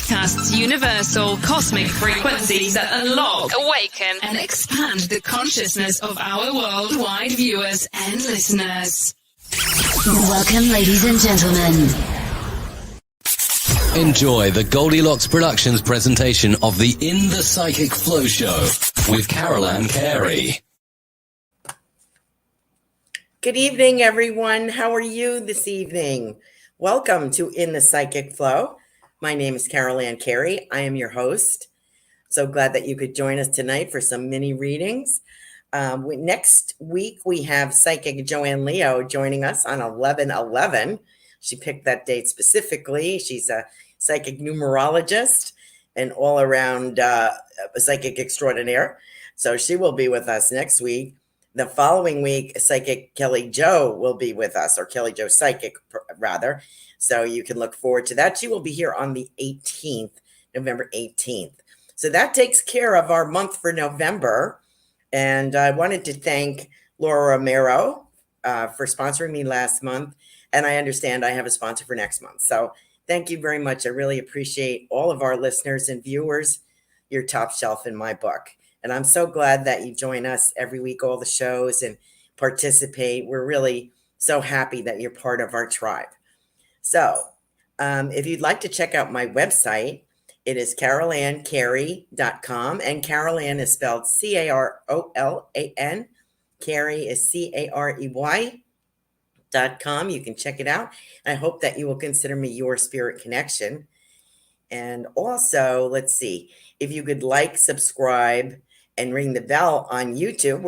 broadcasts universal cosmic frequencies that unlock, awaken, and expand the consciousness of our worldwide viewers and listeners. Welcome, ladies and gentlemen. Enjoy the Goldylocks Productions presentation of the In the Psychic Flow Show with Carolan Carey. Good evening, everyone. How are you this evening? Welcome to In the Psychic Flow. My name is Carolan Carey. I am your host. So glad that you could join us tonight for some mini readings. Next week, we have Psychic Joanne Leo joining us on 11/11. She picked that date specifically. She's a psychic numerologist and all-around psychic extraordinaire. So she will be with us next week. The following week, Psychic Kelly Jo will be with us, or Kelly Jo Psychic, rather. So you can look forward to that. She will be here on the 18th, November 18th. So that takes care of our month for November. And I wanted to thank Laura Romero for sponsoring me last month. And I understand I have a sponsor for next month. So thank you very much. I really appreciate all of our listeners and viewers. You're top shelf in my book. And I'm so glad that you join us every week, all the shows, and participate. We're really so happy that you're part of our tribe. So if you'd like to check out my website, it is carolancarey.com. And Carolan is spelled Carolan. Carey is Carey.com. You can check it out. I hope that you will consider me your spirit connection. And also, let's see, if you could like, subscribe, and ring the bell on YouTube,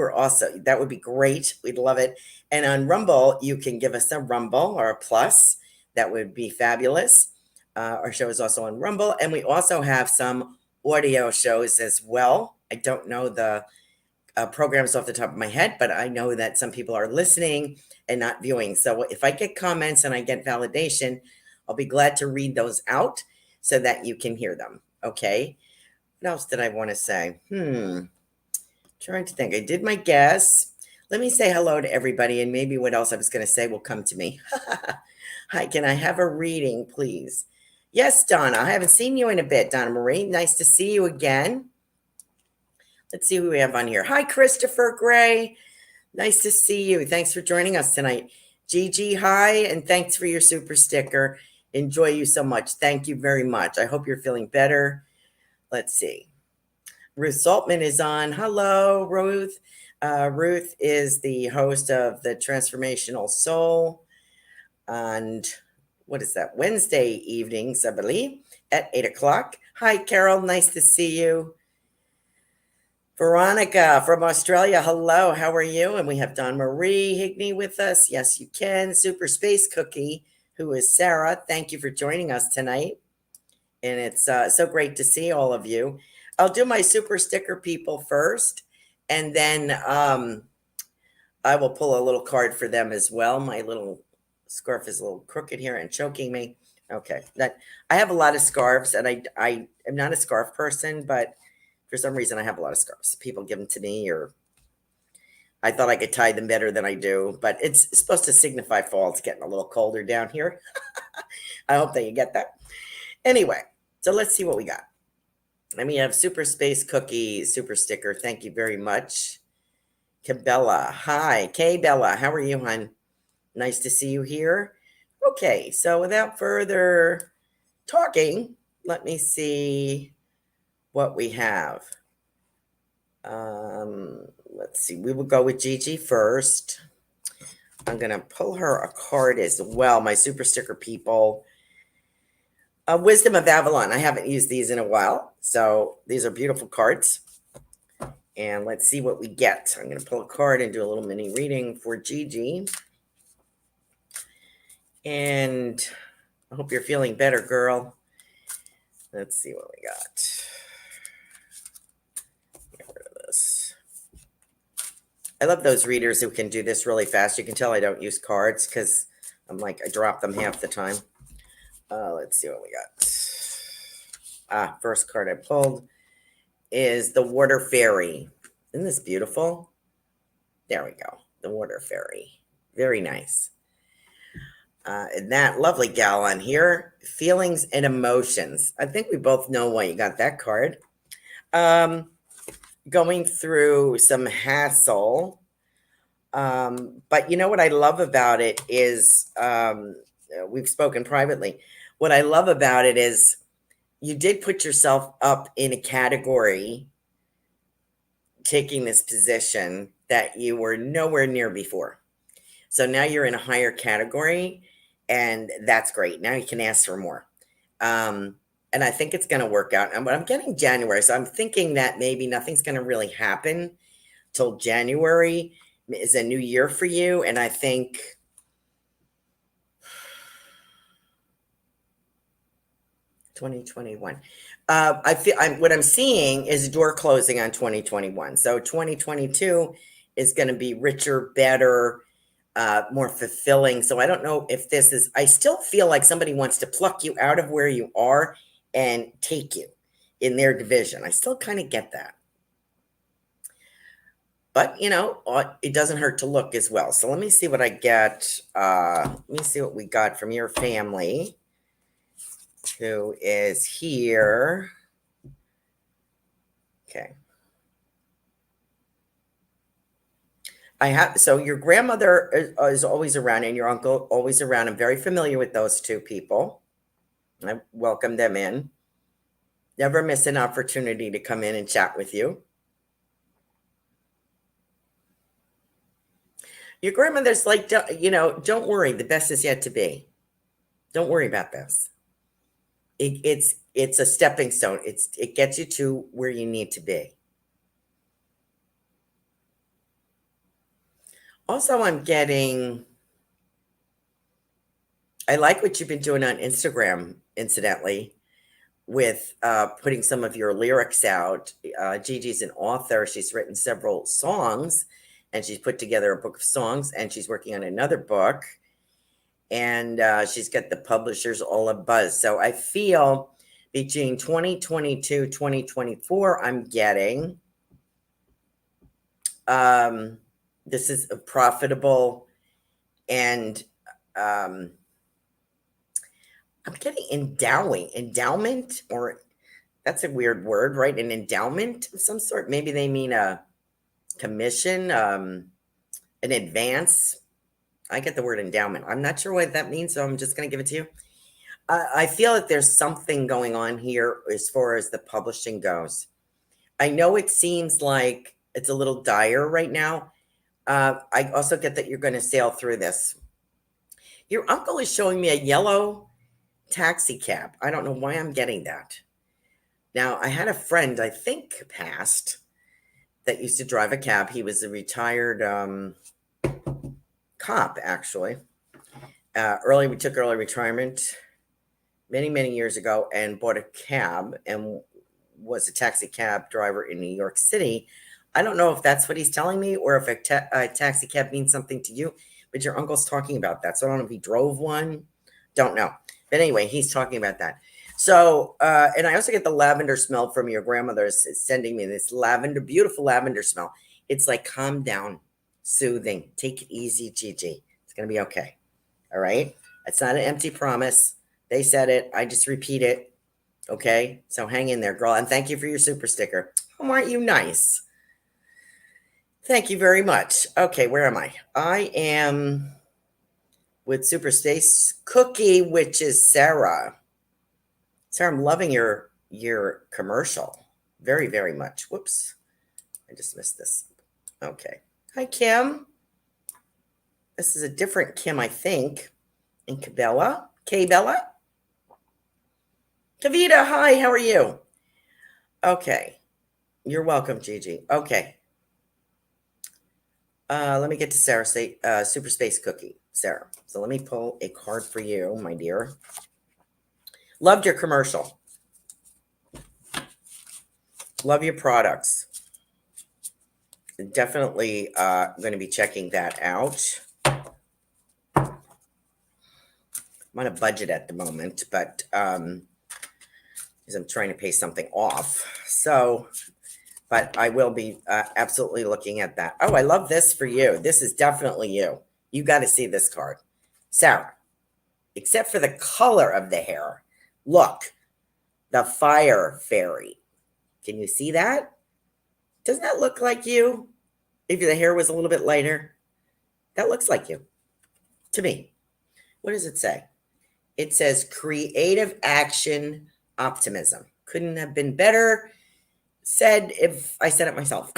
that would be great. We'd love it. And on Rumble, you can give us a Rumble or a plus. That would be fabulous. Our show is also on Rumble. And we also have some audio shows as well. I don't know the programs off the top of my head, but I know that some people are listening and not viewing. So if I get comments and I get validation, I'll be glad to read those out so that you can hear them. Okay. What else did I want to say? Trying to think. I did my guess. Let me say hello to everybody, and maybe what else I was going to say will come to me. Hi, can I have a reading, please? Yes, Donna. I haven't seen you in a bit, Donna Marie. Nice to see you again. Let's see who we have on here. Hi, Christopher Gray. Nice to see you. Thanks for joining us tonight. Gigi, hi, and thanks for your super sticker. Enjoy you so much. Thank you very much. I hope you're feeling better. Let's see. Ruth Saltman is on. Hello, Ruth. Ruth is the host of the Transformational Soul on, what is that, Wednesday evenings, I believe, at 8 o'clock. Hi, Carol. Nice to see you. Veronica from Australia. Hello. How are you? And we have Dawn Marie Higney with us. Yes, you can. Super Space Cookie, who is Sarah. Thank you for joining us tonight. And it's so great to see all of you. I'll do my super sticker people first, and then I will pull a little card for them as well. My little scarf is a little crooked here and choking me. Okay, I have a lot of scarves, and I am not a scarf person, but for some reason I have a lot of scarves. People give them to me, or I thought I could tie them better than I do, but it's supposed to signify fall. It's getting a little colder down here. I hope that you get that. Anyway, so let's see what we got. And we have Super Space Cookie, super sticker. Thank you very much. Cabela. Hi. Kay Bella. How are you, hon? Nice to see you here. Okay. So without further talking, let me see what we have. Let's see. We will go with Gigi first. I'm going to pull her a card as well. My super sticker people. Wisdom of Avalon. I haven't used these in a while. So these are beautiful cards. And let's see what we get. I'm going to pull a card and do a little mini reading for Gigi. And I hope you're feeling better, girl. Let's see what we got. Get rid of this. I love those readers who can do this really fast. You can tell I don't use cards because I'm like, I drop them half the time. Let's see what we got. First card I pulled is the Water Fairy. Isn't this beautiful? There we go. The Water Fairy. Very nice. And that lovely gal on here, feelings and emotions. I think we both know why you got that card. Going through some hassle. But you know what I love about it is, we've spoken privately. What I love about it is you did put yourself up in a category, taking this position that you were nowhere near before. So now you're in a higher category, and that's great. Now you can ask for more. And I think it's going to work out. But I'm getting January, so I'm thinking that maybe nothing's going to really happen till January is a new year for you. And I think (2021). I feel what I'm seeing is a door closing on 2021. So 2022 is going to be richer, better, more fulfilling. So I don't know if this is, I still feel like somebody wants to pluck you out of where you are and take you in their division. I still kind of get that. But, you know, it doesn't hurt to look as well. So let me see what I get. Let me see what we got from your family, who is here. Okay. So your grandmother is always around and your uncle always around. I'm very familiar with those two people. I welcome them in. Never miss an opportunity to come in and chat with you. Your grandmother's like, you know, don't worry. The best is yet to be. Don't worry about this. It's a stepping stone. It gets you to where you need to be. Also, I'm getting, I like what you've been doing on Instagram, incidentally, with putting some of your lyrics out. Gigi's an author. She's written several songs, and she's put together a book of songs, and she's working on another book. And she's got the publishers all abuzz. So I feel between 2022, 2024, I'm getting, this is a profitable, and I'm getting endowment, or that's a weird word, right? An endowment of some sort. Maybe they mean a commission, an advance. I get the word endowment. I'm not sure what that means, so I'm just going to give it to you. I feel that there's something going on here as far as the publishing goes. I know it seems like it's a little dire right now. I also get that you're going to sail through this. Your uncle is showing me a yellow taxi cab. I don't know why I'm getting that. Now, I had a friend, I think passed, that used to drive a cab. He was a retired cop, actually. We took early retirement many years ago and bought a cab and was a taxi cab driver in New York City. I don't know if that's what he's telling me, or if a taxi cab means something to you, but your uncle's talking about that. So I don't know if he drove one. Don't know. But anyway, he's talking about that. So, and I also get the lavender smell from your grandmother sending me this lavender, beautiful lavender smell. It's like, calm down, soothing. Take it easy, Gigi. It's going to be okay. All right? It's not an empty promise. They said it. I just repeat it. Okay? So hang in there, girl. And thank you for your super sticker. Oh, aren't you nice? Thank you very much. Okay, where am I? I am with Super Space Cookie, which is Sarah. Sarah, I'm loving your commercial very much. Whoops. I just missed this. Okay. Hi, Kim. This is a different Kim, I think. And Cabela. K-Bella. Kavita, hi, how are you? Okay. You're welcome, Gigi. Okay. Let me get to Sarah, Super Space Cookie. Sarah. So let me pull a card for you, my dear. Loved your commercial. Love your products. Definitely going to be checking that out. I'm on a budget at the moment, but because I'm trying to pay something off. So, but I will be absolutely looking at that. Oh, I love this for you. This is definitely you. You got to see this card. Sarah, except for the color of the hair. Look, the fire fairy. Can you see that? Doesn't that look like you? If the hair was a little bit lighter, that looks like you to me. What does it say? It says creative action optimism. Couldn't have been better said if I said it myself.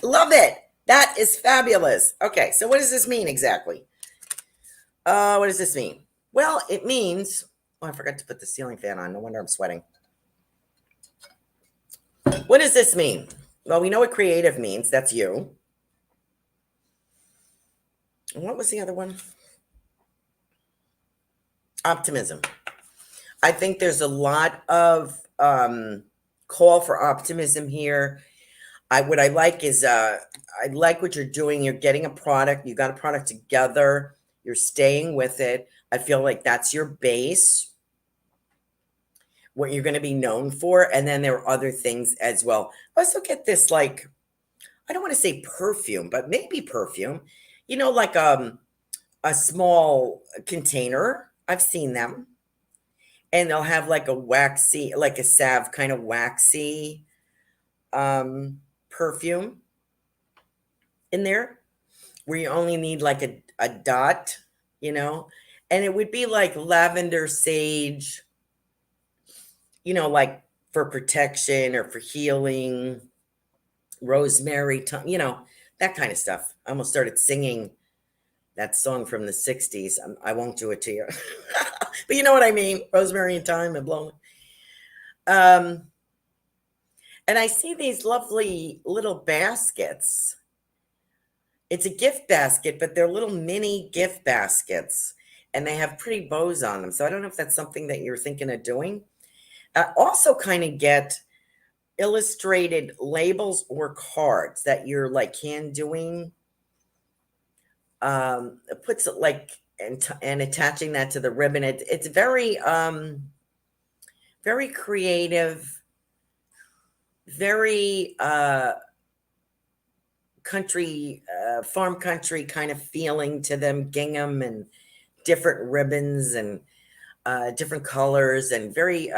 Love it. That is fabulous. Okay, so what does this mean exactly? What does this mean? Well, it means, oh, I forgot to put the ceiling fan on. No wonder I'm sweating. What does this mean? Well, we know what creative means. That's you. And what was the other one? Optimism. I think there's a lot of call for optimism here. What I like is I like what you're doing. You're getting a product. You got a product together. You're staying with it. I feel like that's your base, what you're going to be known for. And then there are other things as well. I also get this, like, I don't want to say perfume, but maybe perfume, you know, like a small container. I've seen them. And they'll have like a waxy, like a salve kind of waxy perfume in there, where you only need like a dot, you know, and it would be like lavender, sage, you know, like for protection or for healing, rosemary, you know, that kind of stuff. I almost started singing that song from the 60s. I won't do it to you. But you know what I mean? Rosemary and thyme and blow. And I see these lovely little baskets. It's a gift basket, but they're little mini gift baskets. And they have pretty bows on them. So I don't know if that's something that you're thinking of doing. Also kind of get illustrated labels or cards that you're like hand doing. It puts it like and attaching that to the ribbon. It's very very creative, very country, farm country kind of feeling to them. Gingham and different ribbons and different colors, and very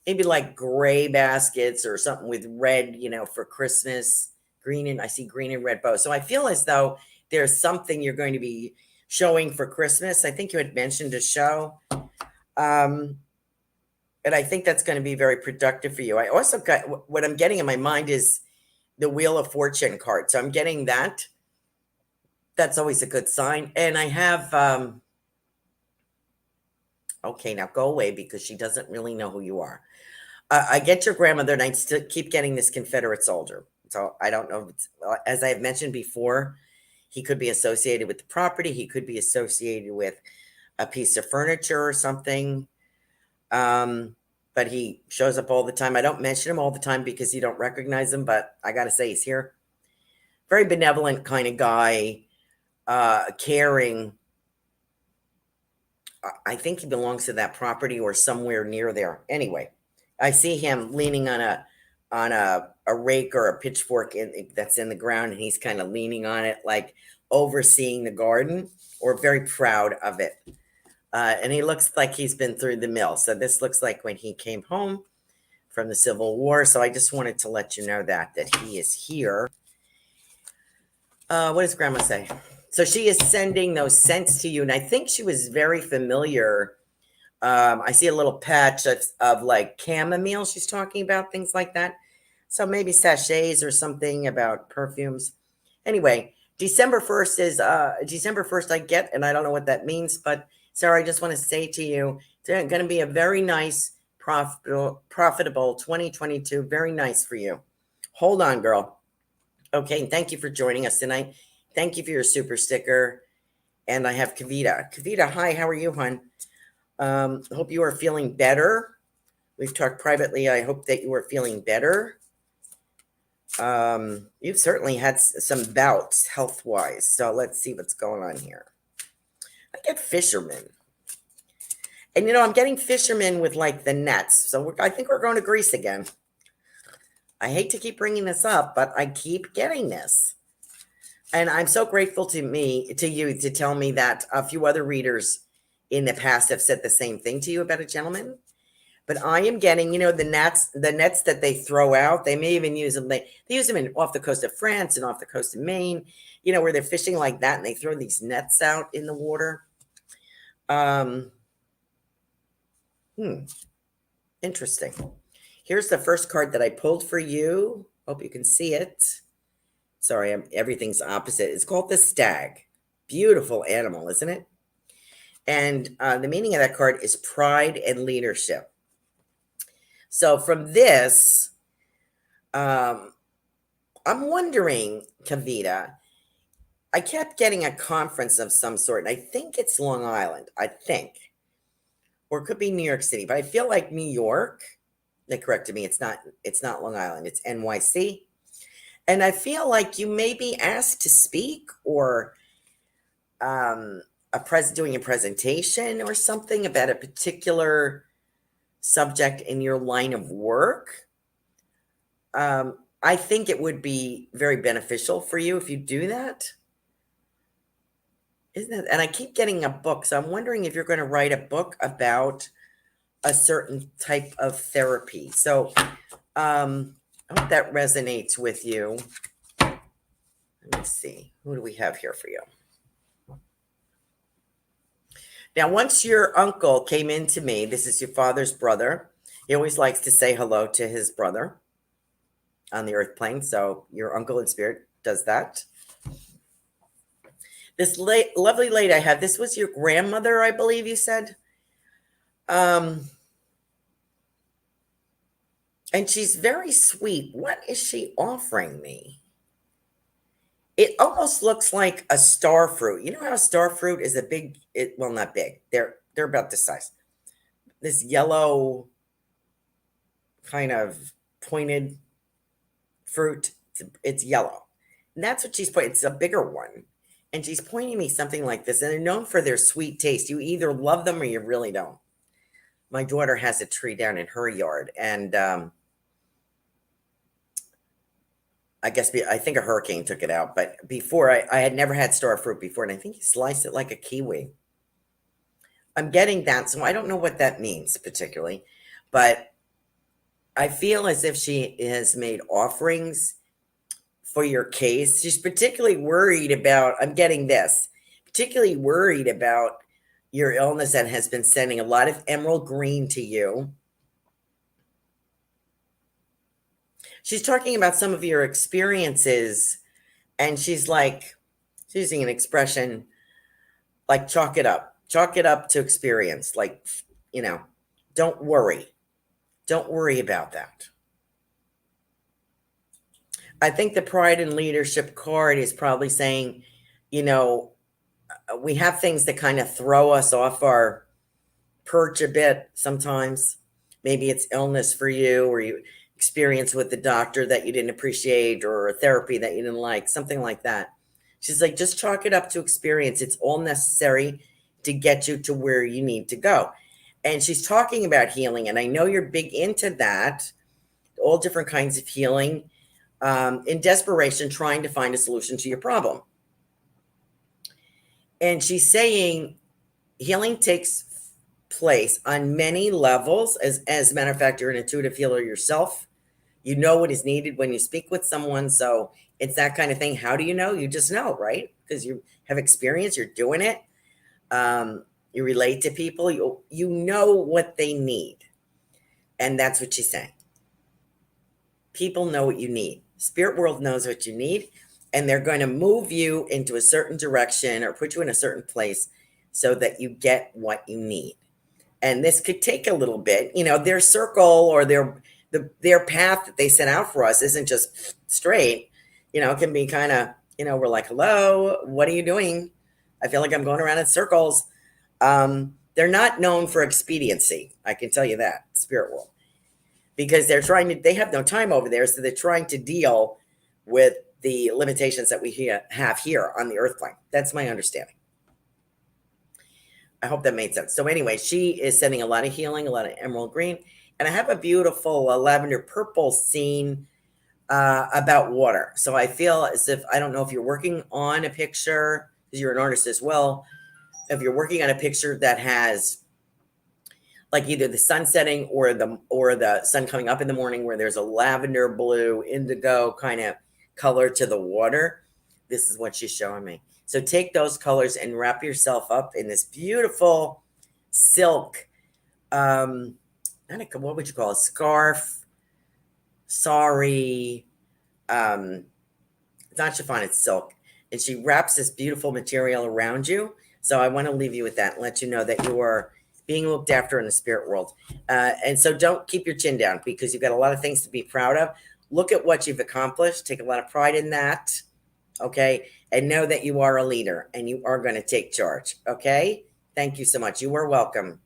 maybe like gray baskets or something with red, you know, for Christmas. Green, and I see green and red bows. So I feel as though there's something you're going to be showing for Christmas. I think you had mentioned a show. And I think that's going to be very productive for you. I also got, what I'm getting in my mind is the Wheel of Fortune card. So I'm getting that. That's always a good sign. And I have, okay, now go away because she doesn't really know who you are. I get your grandmother, and I still keep getting this Confederate soldier. So I don't know. As I have mentioned before, he could be associated with the property. He could be associated with a piece of furniture or something. But he shows up all the time. I don't mention him all the time because you don't recognize him, but I got to say he's here. Very benevolent kind of guy, caring. I think he belongs to that property or somewhere near there. Anyway, I see him leaning on a rake or a pitchfork that's in the ground, and he's kind of leaning on it, like overseeing the garden, or very proud of it. And he looks like he's been through the mill. So this looks like when he came home from the Civil War. So I just wanted to let you know that he is here. What does Grandma say? So she is sending those scents to you. And I think she was very familiar. I see a little patch of like chamomile she's talking about, things like that. So maybe sachets or something about perfumes. Anyway, December 1st is December 1st I get, and I don't know what that means, but Sarah, I just want to say to you, it's going to be a very nice, profitable 2022. Very nice for you. Hold on, girl. Okay, thank you for joining us tonight. Thank you for your super sticker. And I have Kavita. Kavita, hi, how are you, hon? Hope you are feeling better. We've talked privately. I hope that you are feeling better. You've certainly had some bouts health-wise. So let's see what's going on here. I get fishermen. And, you know, I'm getting fishermen with, like, the nets. So I think we're going to Greece again. I hate to keep bringing this up, but I keep getting this. And I'm so grateful to you to tell me that a few other readers in the past have said the same thing to you about a gentleman. But I am getting, the nets that they throw out. They may even use them. They use them off the coast of France and off the coast of Maine, where they're fishing like that, and they throw these nets out in the water. Interesting. Here's the first card that I pulled for you. Hope you can see it. Sorry, everything's opposite. It's called the stag. Beautiful animal, isn't it? And the meaning of that card is pride and leadership. So from this, I'm wondering, Kavita, I kept getting a conference of some sort, and I think it's Long Island, or it could be New York City, but I feel like New York. They corrected me. It's not Long Island. It's NYC. And I feel like you may be asked to speak or doing a presentation or something about a particular subject in your line of work. I think it would be very beneficial for you if you do that. Isn't it? And I keep getting a book, so I'm wondering if you're going to write a book about a certain type of therapy. So I hope that resonates with you. Let me see. Who do we have here for you? Now, once your uncle came into me, this is your father's brother. He always likes to say hello to his brother on the earth plane. So your uncle in spirit does that. This lovely lady I have, this was your grandmother, I believe you said. And she's very sweet. What is she offering me? It almost looks like a star fruit. You know how a star fruit is not big. They're about this size. This yellow kind of pointed fruit. It's yellow. And that's what she's pointing. It's a bigger one. And she's pointing me something like this. And they're known for their sweet taste. You either love them or you really don't. My daughter has a tree down in her yard. And I think a hurricane took it out. But before, I had never had star fruit before. And I think he sliced it like a kiwi. I'm getting that. So I don't know what that means particularly. But I feel as if she has made offerings for your case. She's particularly worried about, I'm getting this, particularly worried about your illness and has been sending a lot of emerald green to you. She's talking about some of your experiences, and she's using an expression like chalk it up to experience. Like, don't worry about that. I think the pride and leadership card is probably saying, we have things that kind of throw us off our perch a bit sometimes. Maybe it's illness for you, or you experience with the doctor that you didn't appreciate, or a therapy that you didn't like, something like that. She's like, just chalk it up to experience. It's all necessary to get you to where you need to go. And she's talking about healing. And I know you're big into that, all different kinds of healing, in desperation, trying to find a solution to your problem. And she's saying healing takes place on many levels. As a matter of fact, you're an intuitive healer yourself. You know what is needed when you speak with someone. So it's that kind of thing. How do you know? You just know, right? Because you have experience. You're doing it. You relate to people. You know what they need. And that's what she's saying. People know what you need. Spirit world knows what you need. And they're going to move you into a certain direction or put you in a certain place so that you get what you need. And this could take a little bit. Their circle or their path that they set out for us isn't just straight. It can be kind of, we're like, hello, what are you doing? I feel like I'm going around in circles. They're not known for expediency. I can tell you that, spirit world. Because they have no time over there. So they're trying to deal with the limitations that we have here on the earth plane. That's my understanding. I hope that made sense. So anyway, she is sending a lot of healing, a lot of emerald green. And I have a beautiful lavender purple scene about water. So I feel as if, I don't know if you're working on a picture, because you're an artist as well, if you're working on a picture that has like either the sun setting or the sun coming up in the morning, where there's a lavender, blue, indigo kind of color to the water, this is what she's showing me. So take those colors and wrap yourself up in this beautiful silk, what would you call it? Scarf, sari, it's not chiffon, it's silk. And she wraps this beautiful material around you. So I want to leave you with that and let you know that you are being looked after in the spirit world. And so don't keep your chin down, because you've got a lot of things to be proud of. Look at what you've accomplished. Take a lot of pride in that. Okay. And know that you are a leader and you are going to take charge. Okay. Thank you so much. You are welcome.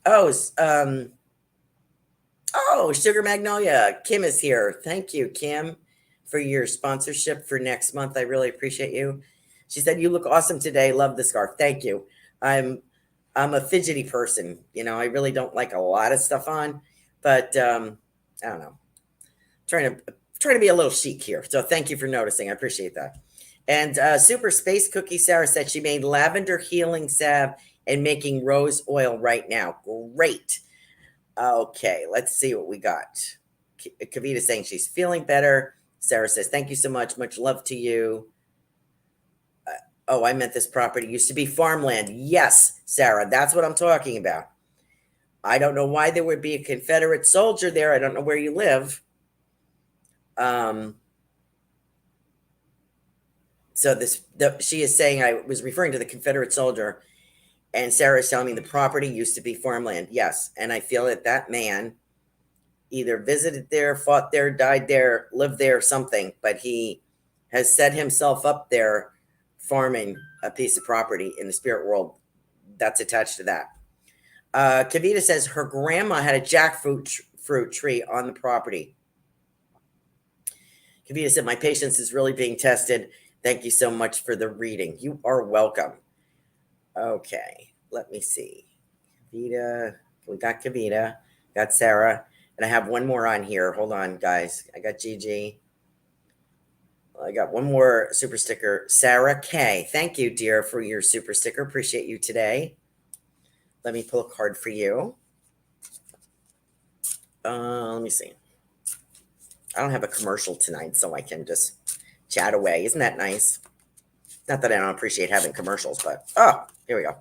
Oh, Sugar Magnolia. Kim is here. Thank you, Kim, for your sponsorship for next month. I really appreciate you. She said, you look awesome today. Love the scarf. Thank you. I'm a fidgety person. You know, I really don't like a lot of stuff on, but I don't know. Trying to be a little chic here. So thank you for noticing. I appreciate that. And Super Space Cookie Sarah said she made lavender healing salve and making rose oil right now. Great. Okay, let's see what we got. Kavita saying she's feeling better. Sarah says, thank you so much. Much love to you. I meant this property used to be farmland. Yes, Sarah, that's what I'm talking about. I don't know why there would be a Confederate soldier there. I don't know where you live. She is saying I was referring to the Confederate soldier, and Sarah is telling me the property used to be farmland. Yes, and I feel that man either visited there, fought there, died there, lived there, something, but he has set himself up there farming a piece of property in the spirit world that's attached to that. Kavita says her grandma had a jackfruit tree on the property. Kavita said, my patience is really being tested. Thank you so much for the reading. You are welcome. Okay, let me see. Kavita, we got Kavita, got Sarah, and I have one more on here. Hold on, guys. I got Gigi. I got one more super sticker. Sarah K. Thank you, dear, for your super sticker. Appreciate you today. Let me pull a card for you. Let me see. I don't have a commercial tonight, so I can just chat away. Isn't that nice? Not that I don't appreciate having commercials, but here we go.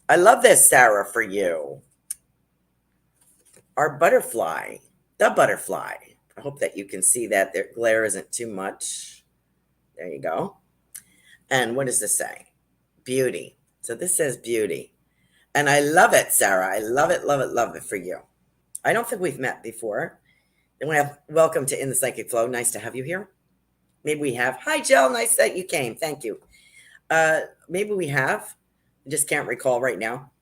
I love this, Sarah, for you. Our butterfly, the butterfly. I hope that you can see that their glare isn't too much. There you go. And what does this say? Beauty. So this says beauty. And I love it, Sarah. I love it, love it, love it for you. I don't think we've met before. And we have welcome to In the Psychic Flow. Nice to have you here. Maybe we have. Hi, Jill. Nice that you came. Thank you. Maybe we have. I just can't recall right now.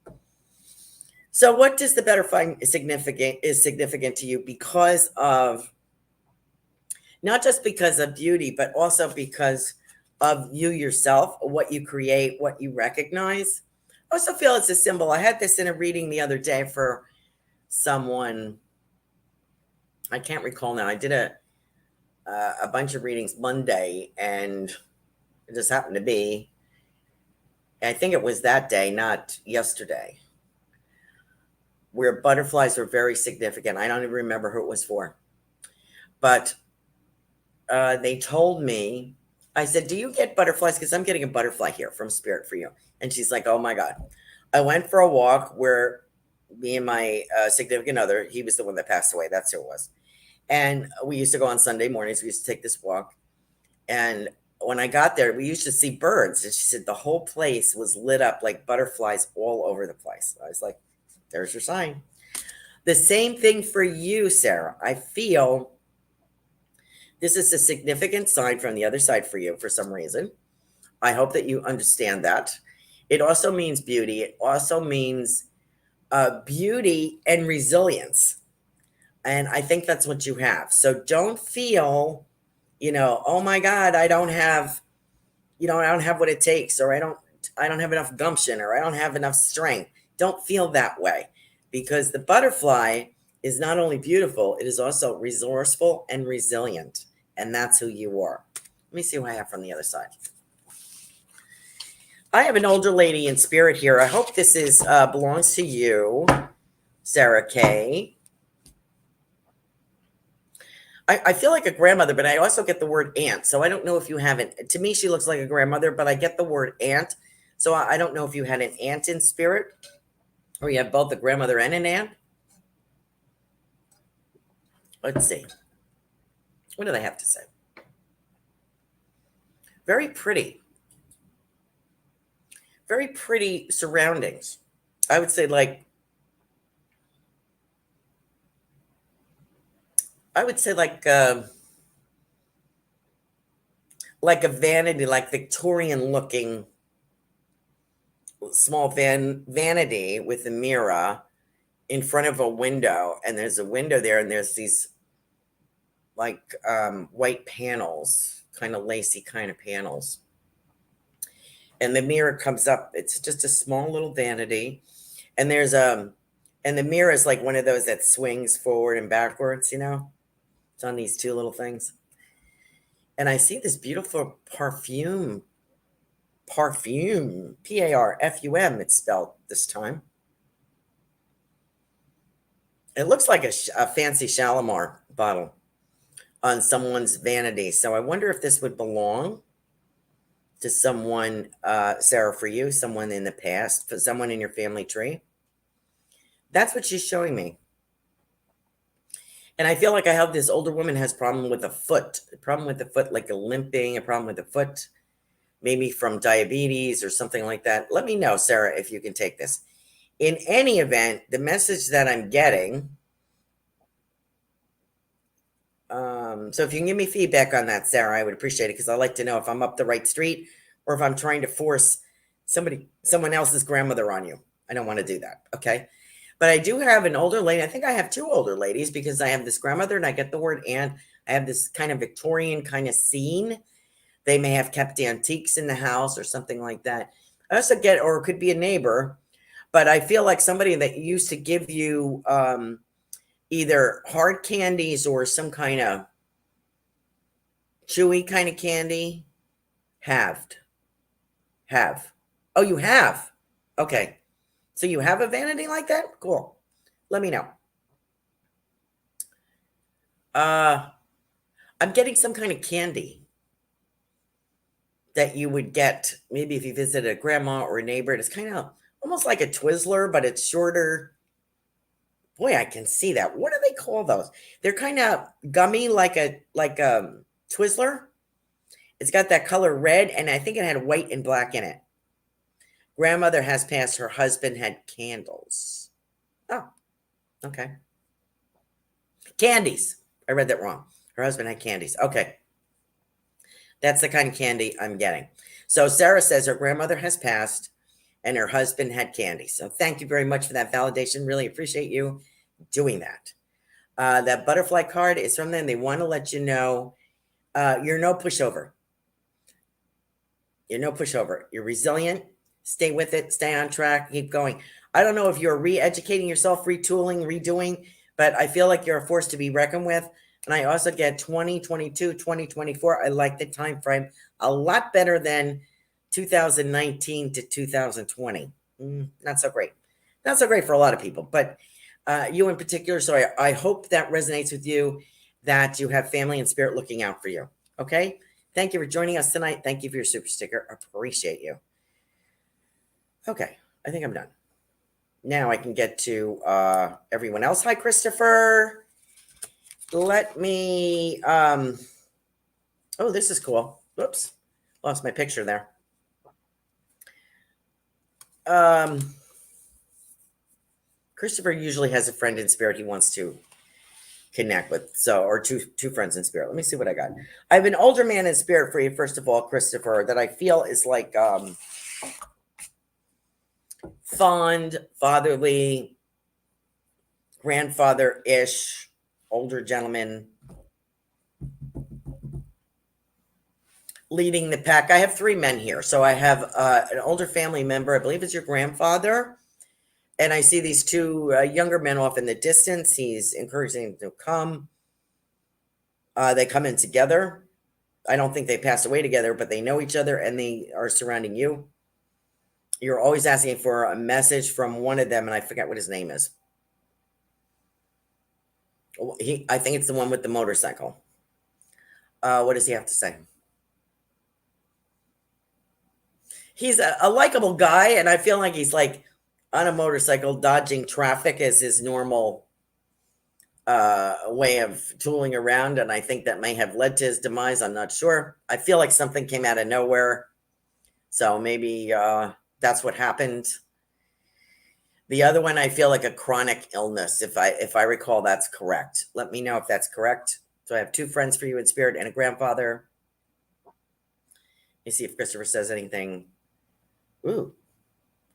So what does the butterfly is significant to you because of, not just because of beauty, but also because of you yourself, what you create, what you recognize? I also feel it's a symbol. I had this in a reading the other day for someone. I can't recall now. I did a bunch of readings Monday, and it just happened to be, I think it was that day, not yesterday, where butterflies were very significant. I don't even remember who it was for. But they told me, I said, do you get butterflies? Because I'm getting a butterfly here from Spirit for you. And she's like, oh my God. I went for a walk where me and my significant other, he was the one that passed away. That's who it was. And we used to go on Sunday mornings. We used to take this walk. And when I got there, we used to see birds. And she said the whole place was lit up like butterflies all over the place. I was like, there's your sign. The same thing for you, Sarah. I feel this is a significant sign from the other side for you for some reason. I hope that you understand that. It also means beauty. It also means beauty and resilience. And I think that's what you have. So don't feel, oh my God, I don't have what it takes, or I don't have enough gumption, or I don't have enough strength. Don't feel that way, because the butterfly is not only beautiful, it is also resourceful and resilient. And that's who you are. Let me see who I have from the other side. I have an older lady in spirit here. I hope this is belongs to you, Sarah Kay. I feel like a grandmother, but I also get the word aunt. So I don't know if you have it. To me, she looks like a grandmother, but I get the word aunt. So I don't know if you had an aunt in spirit or you have both a grandmother and an aunt. Let's see. What do they have to say? Very pretty. Very pretty surroundings. I would say like a vanity, like Victorian looking small vanity with a mirror in front of a window, and there's a window there, and there's these like white panels, kind of lacy kind of panels, and the mirror comes up. It's just a small little vanity, and there's and the mirror is like one of those that swings forward and backwards, you know. It's on these two little things, and I see this beautiful parfum, Parfum, it's spelled this time. It looks like a fancy Shalimar bottle on someone's vanity. So I wonder if this would belong to someone, Sarah, for you, someone in the past, for someone in your family tree. That's what she's showing me. And I feel like I have this older woman has a problem with the foot, like a limping, a problem with the foot, maybe from diabetes or something like that. Let me know, Sarah, if you can take this. In any event, the message that I'm getting, so if you can give me feedback on that, Sarah, I would appreciate it, because I like to know if I'm up the right street or if I'm trying to force someone else's grandmother on you. I don't want to do that, okay? But I do have an older lady. I think I have two older ladies, because I have this grandmother and I get the word aunt. I have this kind of Victorian kind of scene. They may have kept antiques in the house or something like that. I also get, or it could be a neighbor, but I feel like somebody that used to give you either hard candies or some kind of chewy kind of candy. Have. Oh, you have. Okay. So you have a vanity like that? Cool. Let me know. I'm getting some kind of candy that you would get maybe if you visit a grandma or a neighbor. It's kind of almost like a Twizzler, but it's shorter. Boy, I can see that. What do they call those? They're kind of gummy, like a Twizzler. It's got that color red, and I think it had white and black in it. Grandmother has passed. Her husband had candles. Oh, okay. Candies. I read that wrong. Her husband had candies. Okay. That's the kind of candy I'm getting. So Sarah says her grandmother has passed and her husband had candy. So thank you very much for that validation. Really appreciate you doing that. That butterfly card is from them. They want to let you know you're no pushover. You're no pushover. You're resilient. Stay with it. Stay on track. Keep going. I don't know if you're re-educating yourself, retooling, redoing, but I feel like you're a force to be reckoned with. And I also get 2022, 2024. I like the time frame a lot better than 2019 to 2020. Not so great. Not so great for a lot of people, but you in particular. So I hope that resonates with you, that you have family and spirit looking out for you. Okay. Thank you for joining us tonight. Thank you for your super sticker. Appreciate you. Okay. I think I'm done. Now I can get to everyone else. Hi, Christopher. Let me, oh, this is cool. Whoops. Lost my picture there. Christopher usually has a friend in spirit he wants to connect with. So, or two friends in spirit. Let me see what I got. I have an older man in spirit for you, first of all, Christopher, that I feel is like fond, fatherly, grandfather-ish, older gentleman leading the pack. I have three men here. So I have an older family member, I believe it's your grandfather. And I see these two younger men off in the distance. He's encouraging them to come. They come in together. I don't think they passed away together, but they know each other and they are surrounding you. You're always asking for a message from one of them, and I forget what his name is. I think it's the one with the motorcycle. What does he have to say? He's a likable guy, and I feel like he's like on a motorcycle dodging traffic as his normal way of tooling around, and I think that may have led to his demise. I'm not sure. I feel like something came out of nowhere, so maybe that's what happened. The other one, I feel like a chronic illness. If I recall, that's correct. Let me know if that's correct. So I have 2 friends for you in spirit and a grandfather. Let me see if Christopher says anything. Ooh,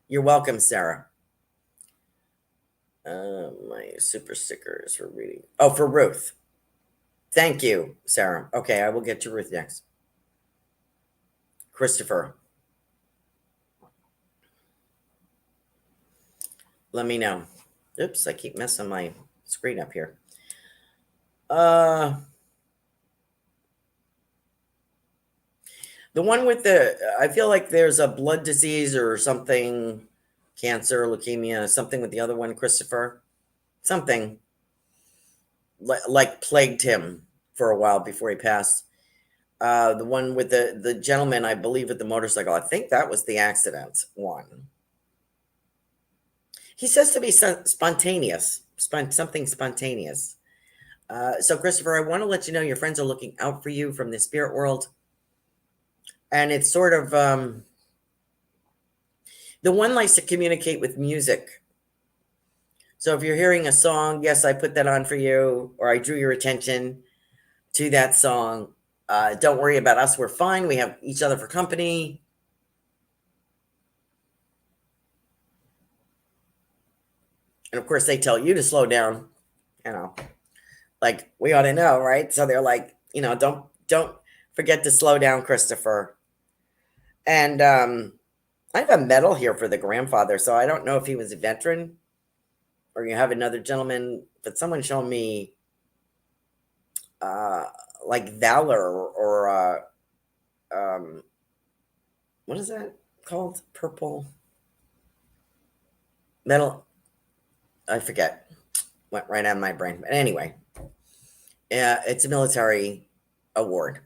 you're welcome, Sarah. My super stickers for reading. Oh, for Ruth. Thank you, Sarah. Okay, I will get to Ruth next. Christopher. Let me know. Oops, I keep messing my screen up here. The one with I feel like there's a blood disease or something, cancer, leukemia, something with the other one, Christopher. Something like plagued him for a while before he passed. The one with the gentleman, I believe, with the motorcycle. I think that was the accident one. He says to be spontaneous, something spontaneous. So, Christopher, I want to let you know your friends are looking out for you from the spirit world. And it's sort of, the one likes to communicate with music. So if you're hearing a song, yes, I put that on for you, or I drew your attention to that song. Don't worry about us. We're fine. We have each other for company. And of course, they tell you to slow down, like we ought to know, right? So they're like, don't forget to slow down, Christopher. And I have a medal here for the grandfather, so I don't know if he was a veteran or you have another gentleman, but someone showed me like valor or what is that called? Purple medal. I forget. Went right out of my brain. But anyway, it's a military award.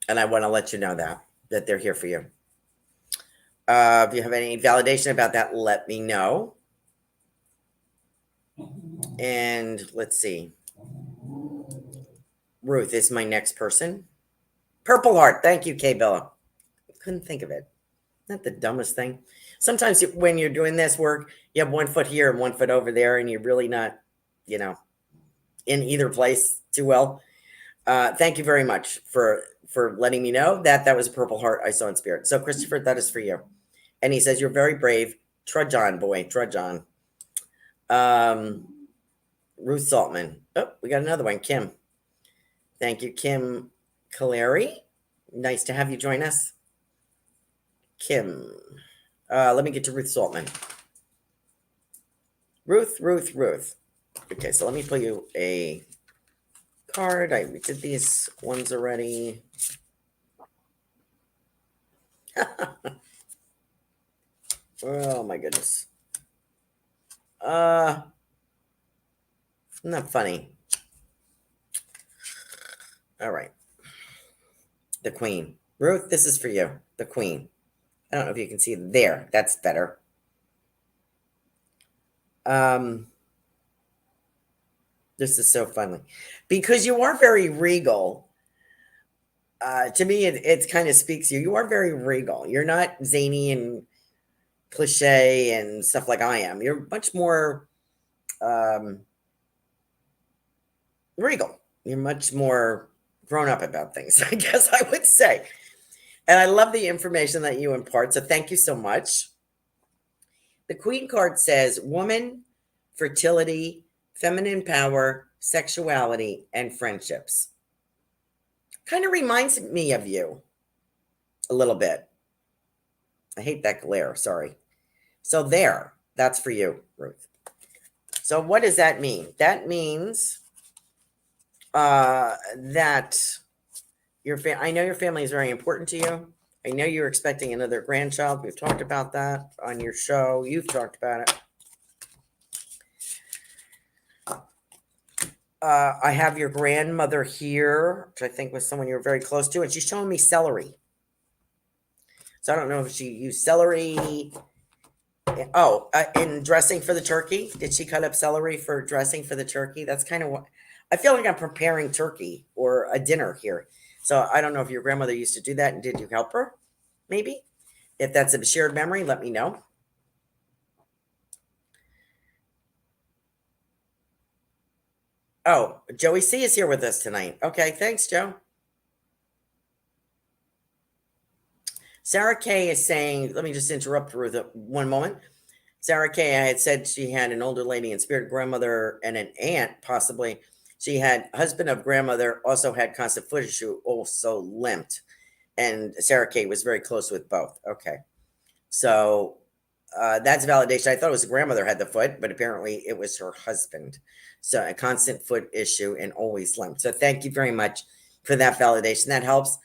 And I want to let you know that they're here for you. If you have any validation about that, let me know. And let's see. Ruth is my next person. Purple Heart. Thank you, Kay Bella. Couldn't think of it. Not the dumbest thing. Sometimes when you're doing this work, you have 1 foot here and 1 foot over there, and you're really not, in either place too well. Thank you very much for letting me know that was a Purple Heart I saw in spirit. So, Christopher, that is for you. And he says, you're very brave. Trudge on, boy. Trudge on. Ruth Saltman. Oh, we got another one. Kim. Thank you, Kim Caleri. Nice to have you join us. Kim. Let me get to Ruth Saltman. Ruth. Okay, so let me pull you a card. We did these ones already. Oh my goodness. Not funny. All right. The Queen. Ruth, this is for you. The Queen. I don't know if you can see it there. That's better. This is so funny because you are very regal. To me, it kind of speaks to you. You are very regal. You're not zany and cliche and stuff like I am. You're much more regal. You're much more grown up about things, I guess I would say. And I love the information that you impart. So thank you so much. The Queen card says woman, fertility, feminine power, sexuality, and friendships. Kind of reminds me of you a little bit. I hate that glare. Sorry. So there, that's for you, Ruth. So what does that mean? That means that I know your family is very important to you. I know you're expecting another grandchild. We've talked about that on your show. You've talked about it. I have your grandmother here, which I think was someone you were very close to, and she's showing me celery. So I don't know if she used celery. Oh, in dressing for the turkey. Did she cut up celery for dressing for the turkey? That's kind of what I feel like I'm preparing turkey or a dinner here. So I don't know if your grandmother used to do that, and did you help her? Maybe. If that's a shared memory, let me know. Oh, Joey C is here with us tonight. Okay, thanks, Joe. Sarah K is saying, let me just interrupt for one moment. Sarah K, I had said she had an older lady in spirit, grandmother, and an aunt, possibly. She had husband of grandmother, also had constant foot issue, also limped. And Sarah K was very close with both. Okay. So that's validation. I thought it was the grandmother had the foot, but apparently it was her husband. So a constant foot issue and always limped. So thank you very much for that validation. That helps.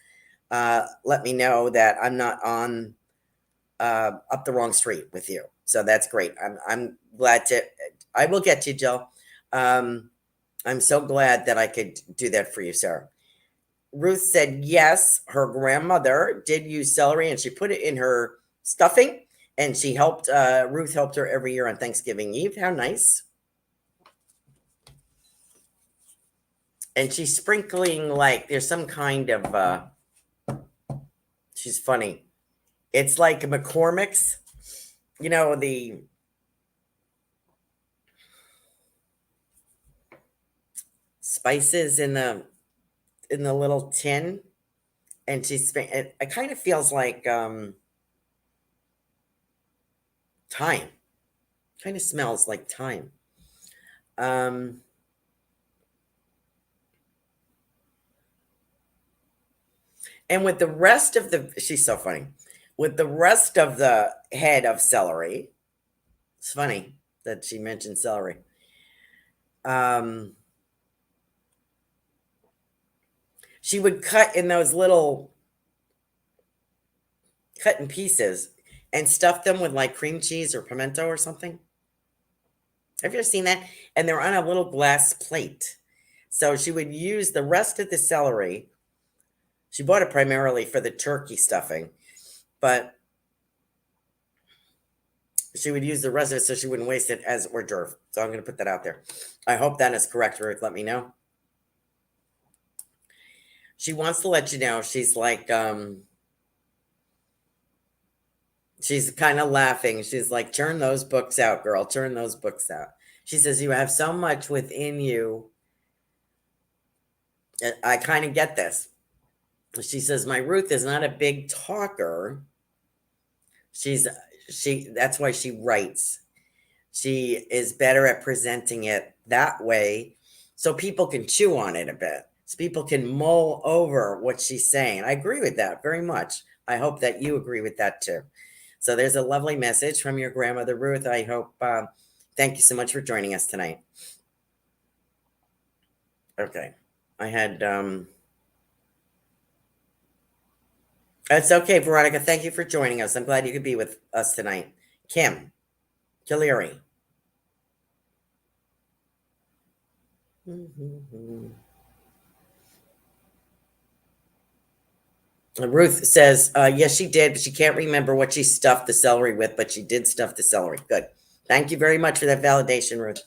Let me know that I'm not on up the wrong street with you. So that's great. I'm glad to. I will get to you, Jill. I'm so glad that I could do that for you, Sarah. Ruth said yes, her grandmother did use celery and she put it in her stuffing, and she helped. Ruth helped her every year on Thanksgiving Eve. How nice! And she's sprinkling like there's some kind of. She's funny. It's like McCormick's, you know, the spices in the little tin, and it kind of feels like thyme. Kind of smells like thyme. And with the rest of she's so funny. With the rest of the head of celery, it's funny that she mentioned celery. She would cut in those little cut in pieces and stuff them with like cream cheese or pimento or something. Have you ever seen that? And they're on a little glass plate. So she would use the rest of the celery. She bought it primarily for the turkey stuffing, but she would use the rest of it so she wouldn't waste it as hors d'oeuvre. So I'm going to put that out there. I hope that is correct, Ruth. Let me know. She wants to let you know. She's like, she's kind of laughing. She's like, turn those books out, girl. Turn those books out. She says, you have so much within you. I kind of get this. She says, my Ruth is not a big talker. That's why she writes. She is better at presenting it that way so people can chew on it a bit. So people can mull over what she's saying. I agree with that very much. I hope that you agree with that too. So there's a lovely message from your grandmother, Ruth. I hope, thank you so much for joining us tonight. Okay. I had, it's okay, Veronica. Thank you for joining us. I'm glad you could be with us tonight. Kim, Kaliri. Ruth says, yes, she did, but she can't remember what she stuffed the celery with, but she did stuff the celery. Good. Thank you very much for that validation, Ruth.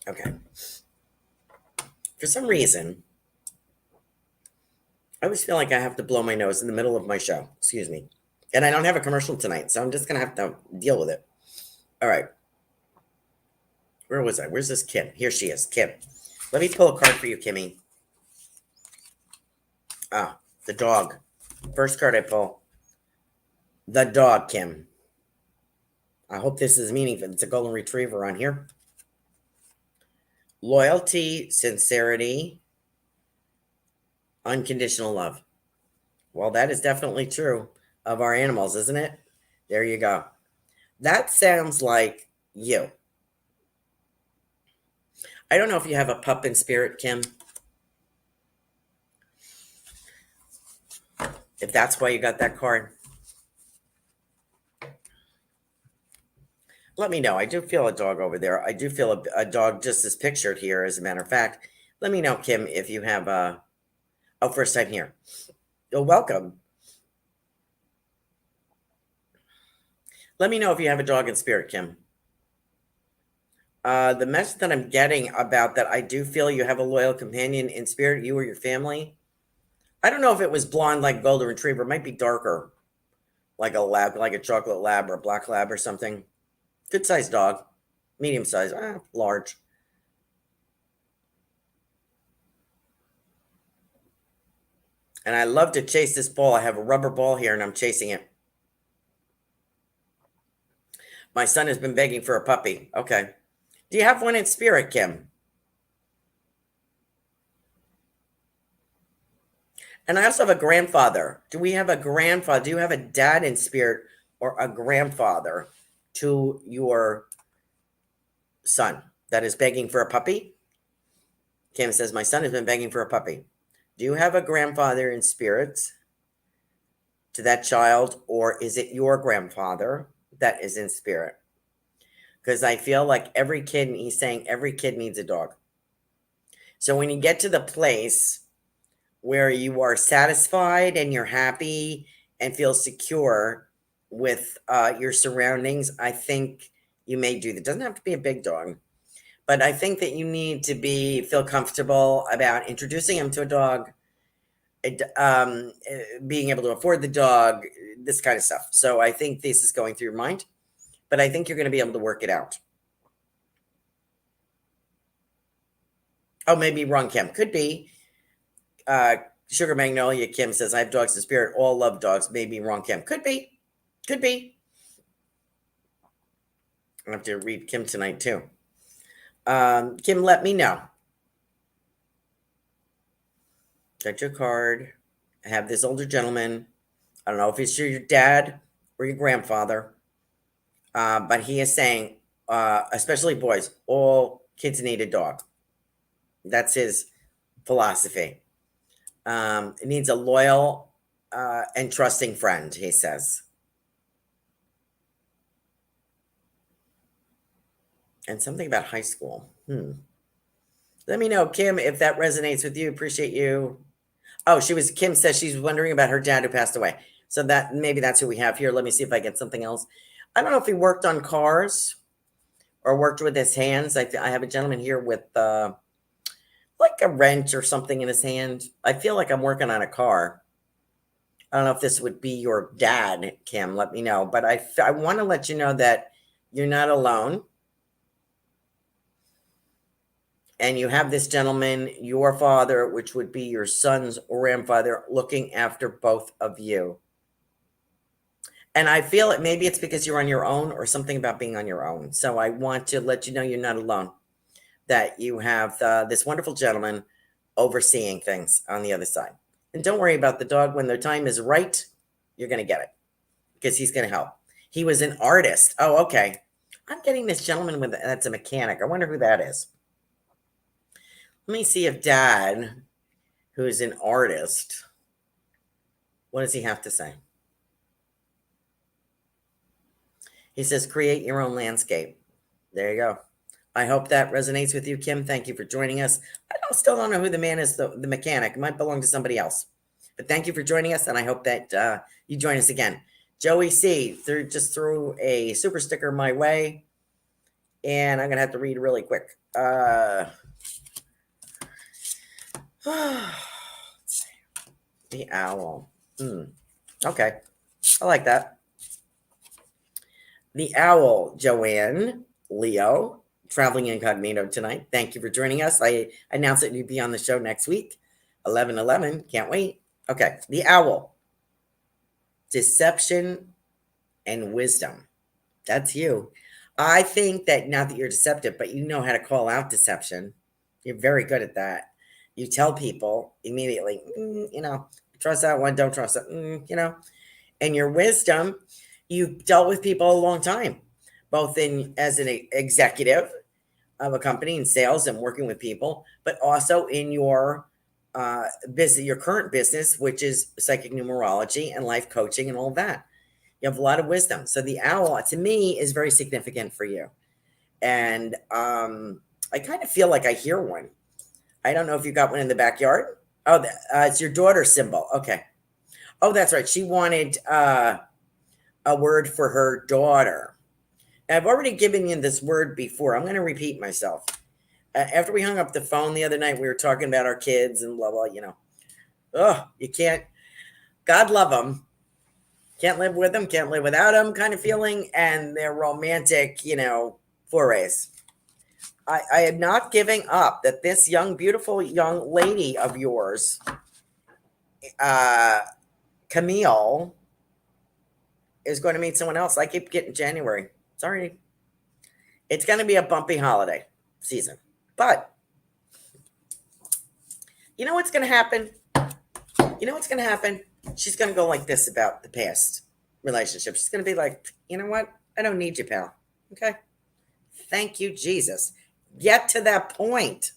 Okay. For some reason, I always feel like I have to blow my nose in the middle of my show. Excuse me. And I don't have a commercial tonight, so I'm just going to have to deal with it. All right. Where was I? Where's this Kim? Here she is, Kim. Let me pull a card for you, Kimmy. Ah, the dog. First card I pull. The dog, Kim. I hope this is meaningful. It's a golden retriever on here. Loyalty, sincerity, unconditional love. Well, that is definitely true of our animals, isn't it? There you go. That sounds like you. I don't know if you have a pup in spirit, Kim. if that's why you got that card. Let me know. I do feel a dog over there. I do feel a dog just as pictured here, as a matter of fact. Let me know, Kim, if you have first time here. You're welcome. Let me know if you have a dog in spirit, Kim. The message that I'm getting about that, I do feel you have a loyal companion in spirit, you or your family. I don't know if it was blonde like golden retriever. It might be darker, like a lab, like a chocolate lab or a black lab or something. Good sized dog, medium size, large. And I love to chase this ball. I have a rubber ball here and I'm chasing it. My son has been begging for a puppy. Okay. Do you have one in spirit, Kim? And I also have a grandfather. Do we have a grandfather? Do you have a dad in spirit or a grandfather to your son that is begging for a puppy? Kim says, my son has been begging for a puppy. Do you have a grandfather in spirit to that child, or is it your grandfather that is in spirit? Because I feel like every kid, he's saying every kid needs a dog. So when you get to the place where you are satisfied and you're happy and feel secure with your surroundings, I think you may do that. It doesn't have to be a big dog, but I think that you need to feel comfortable about introducing him to a dog, being able to afford the dog, this kind of stuff. So I think this is going through your mind, but I think you're going to be able to work it out. Oh, maybe wrong, Kim. Could be. Sugar Magnolia Kim says, I have dogs in spirit. All love dogs. Maybe wrong, Kim. Could be. Could be. I have to read Kim tonight, too. Kim, let me know. Got your card. I have this older gentleman. I don't know if it's your dad or your grandfather. But he is saying, especially boys, all kids need a dog. That's his philosophy. It needs a loyal and trusting friend, he says. And something about high school. Let me know, Kim, if that resonates with you. Appreciate you. Oh, Kim says she's wondering about her dad who passed away. So that maybe that's who we have here. Let me see if I get something else. I don't know if he worked on cars or worked with his hands. I have a gentleman here with like a wrench or something in his hand. I feel like I'm working on a car. I don't know if this would be your dad, Kim. Let me know. But I want to let you know that you're not alone. And you have this gentleman, your father, which would be your son's grandfather, looking after both of you. And I feel it. Maybe it's because you're on your own or something about being on your own. So I want to let you know you're not alone, that you have this wonderful gentleman overseeing things on the other side. And don't worry about the dog. When the time is right, you're going to get it because he's going to help. He was an artist. Oh, okay. I'm getting this gentleman that's a mechanic. I wonder who that is. Let me see if Dad, who is an artist, what does he have to say? He says, create your own landscape. There you go. I hope that resonates with you, Kim. Thank you for joining us. I still don't know who the man is, the mechanic. It might belong to somebody else. But thank you for joining us, and I hope that you join us again. Joey C. just threw a super sticker my way, and I'm going to have to read really quick. The owl. Okay. I like that. The owl, Joanne, Leo, traveling incognito tonight. Thank you for joining us. I announced that you'd be on the show next week. 11/11. Can't wait. Okay. The owl. Deception and wisdom. That's you. I think that not that you're deceptive, but you know how to call out deception. You're very good at that. You tell people immediately, trust that one, don't trust it, And your wisdom, you've dealt with people a long time, both as an executive of a company in sales and working with people, but also in your your current business, which is psychic numerology and life coaching and all that. You have a lot of wisdom. So the owl, to me, is very significant for you. And I kind of feel like I hear one. I don't know if you got one in the backyard. Oh, it's your daughter's symbol. Okay. Oh, that's right. She wanted a word for her daughter. I've already given you this word before. I'm going to repeat myself. After we hung up the phone the other night, we were talking about our kids and blah, blah, Oh, you can't, God love them. Can't live with them, can't live without them kind of feeling. And their romantic, forays. I am not giving up that this beautiful young lady of yours, Camille, is going to meet someone else. I keep getting January. Sorry. It's going to be a bumpy holiday season. But you know what's going to happen? She's going to go like this about the past relationship. She's going to be like, you know what? I don't need you, pal. Okay. Thank you, Jesus. Get to that point.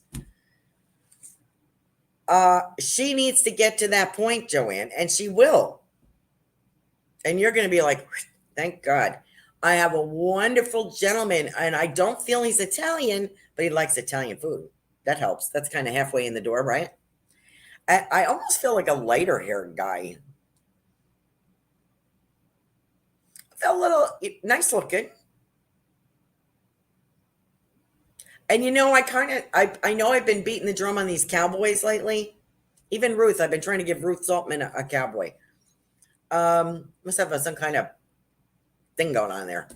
She needs to get to that point, Joanne, and she will. And you're going to be like, thank God. I have a wonderful gentleman, and I don't feel he's Italian, but he likes Italian food. That helps. That's kind of halfway in the door, right? I almost feel like a lighter haired guy. I felt a little nice looking. And I know I've been beating the drum on these cowboys lately. Even Ruth, I've been trying to give Ruth Saltman a cowboy. Must have some kind of thing going on there.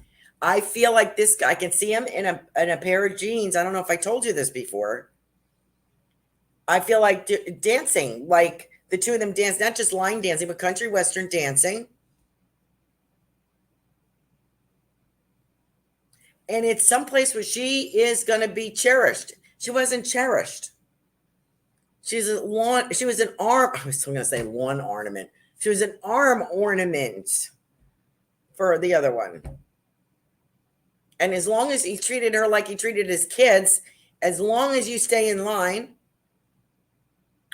I feel like this guy, I can see him in a pair of jeans. I don't know if I told you this before. I feel like dancing, like the two of them dance, not just line dancing, but country western dancing. And it's someplace where she is going to be cherished. She wasn't cherished. She was an arm. I was still going to say lawn ornament. She was an arm ornament for the other one. And as long as he treated her like he treated his kids, as long as you stay in line,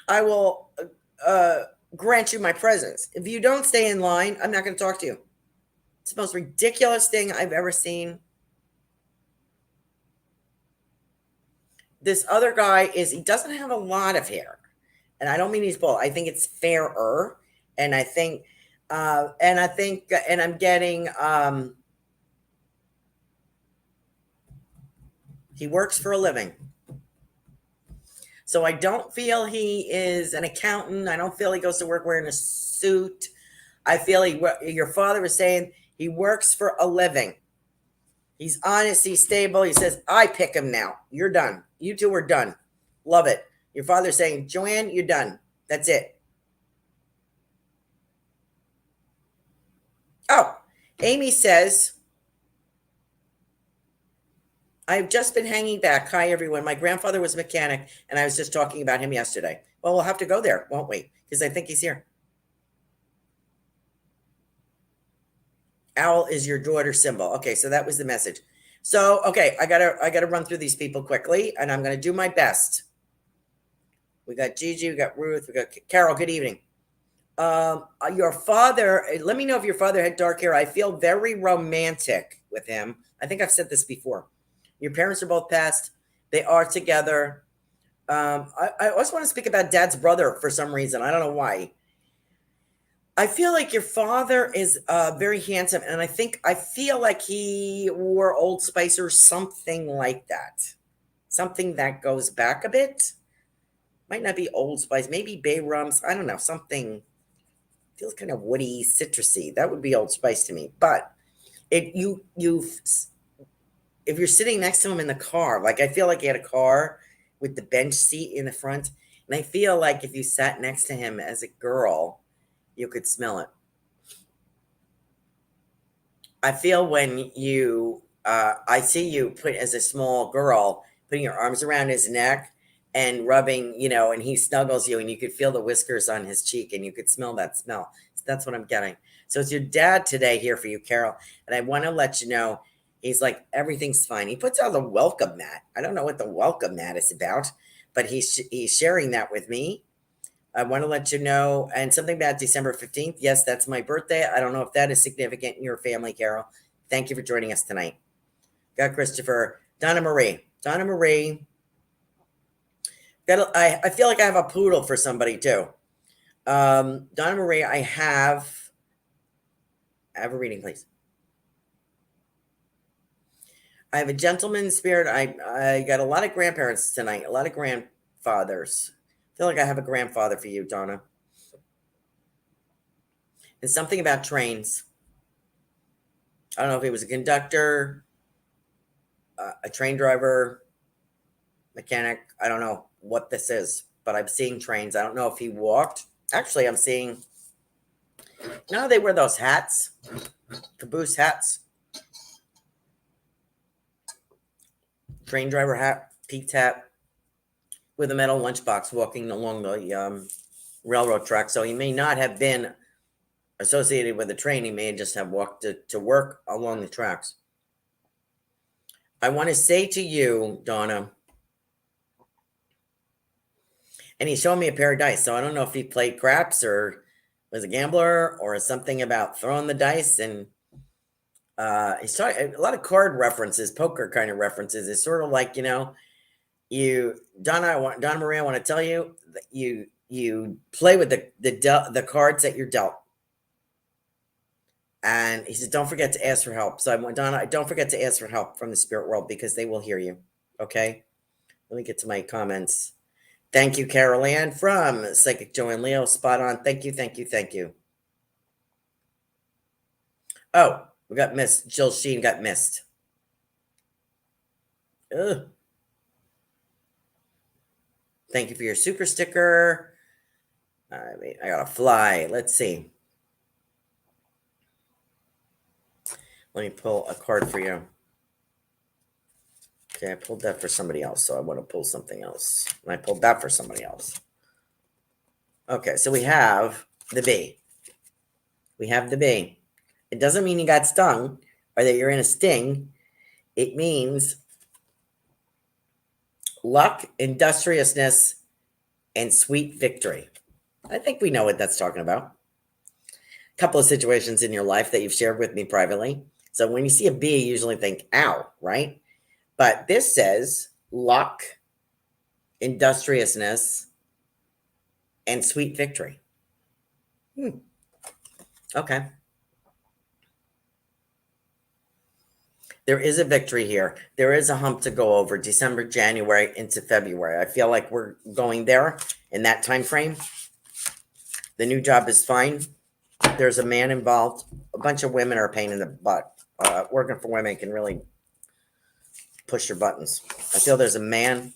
I will grant you my presence. If you don't stay in line, I'm not going to talk to you. It's the most ridiculous thing I've ever seen. This other guy he doesn't have a lot of hair. And I don't mean he's bald. I think it's fairer. And I'm getting, he works for a living. So I don't feel he is an accountant. I don't feel he goes to work wearing a suit. I feel your father was saying he works for a living. He's honest. He's stable. He says, I pick him now. You're done. You two are done. Love it. Your father's saying, Joanne, you're done. That's it. Oh, Amy says, I've just been hanging back. Hi, everyone. My grandfather was a mechanic, and I was just talking about him yesterday. Well, we'll have to go there, won't we? Because I think he's here. Owl is your daughter's symbol. Okay, so that was the message. So, okay, I gotta run through these people quickly, and I'm gonna do my best. We got Gigi, we got Ruth, we got Carol. Good evening. Your father, let me know if your father had dark hair. I feel very romantic with him. I think I've said this before. Your parents are both passed. They are together. I also want to speak about Dad's brother for some reason. I don't know why. I feel like your father is very handsome, and I feel like he wore Old Spice or something like that. Something that goes back a bit. Might not be Old Spice, maybe Bay Rums. I don't know. Something feels kind of woody, citrusy. That would be Old Spice to me. But if you're sitting next to him in the car, like I feel like he had a car with the bench seat in the front, and I feel like if you sat next to him as a girl, you could smell it. I feel when I see you as a small girl, putting your arms around his neck and rubbing, and he snuggles you and you could feel the whiskers on his cheek and you could smell that smell. So that's what I'm getting. So it's your dad today here for you, Carol. And I want to let you know, he's like, everything's fine. He puts out the welcome mat. I don't know what the welcome mat is about, but he's sharing that with me. I want to let you know, and something about December 15th. Yes, that's my birthday. I don't know if that is significant in your family, Carol. Thank you for joining us tonight. Got Christopher. Donna Marie. Donna Marie. I feel like I have a poodle for somebody too. Donna Marie, I have a reading, please. I have a gentleman spirit. I got a lot of grandparents tonight, a lot of grandfathers. I feel like I have a grandfather for you, Donna. And something about trains. I don't know if he was a conductor, a train driver, mechanic. I don't know what this is, but I'm seeing trains. I don't know if he walked. Actually, I'm seeing, no, they wear those hats, caboose hats. Train driver hat, peaked hat, with a metal lunchbox walking along the railroad track. So he may not have been associated with a train. He may just have walked to work along the tracks. I want to say to you, Donna, and he showed me a pair of dice. So I don't know if he played craps or was a gambler or something about throwing the dice. And he's talking a lot of card references, poker kind of references. It's sort of like, Donna Marie, I want to tell you that you play with the cards that you're dealt. And he said, don't forget to ask for help. So I want, Donna, don't forget to ask for help from the spirit world because they will hear you. Okay. Let me get to my comments. Thank you, Carolan from Psychic Joanne Leo. Spot on. Thank you. Thank you. Thank you. Oh, we got missed. Jill Sheen got missed. Ugh. Thank you for your super sticker. I got to fly. Let's see. Let me pull a card for you. Okay, I pulled that for somebody else, so I want to pull something else. And I pulled that for somebody else. Okay, so we have the bee. We have the bee. It doesn't mean you got stung or that you're in a sting. It means luck, industriousness, and sweet victory. I think we know what that's talking about. A couple of situations in your life that you've shared with me privately. So when you see a bee, you usually think, ow, right? But this says luck, industriousness, and sweet victory. Okay. There is a victory here. There is a hump to go over December, January into February. I feel like we're going there in that time frame. The new job is fine. There's a man involved. A bunch of women are a pain in the butt. Working for women can really push your buttons. I feel there's a man,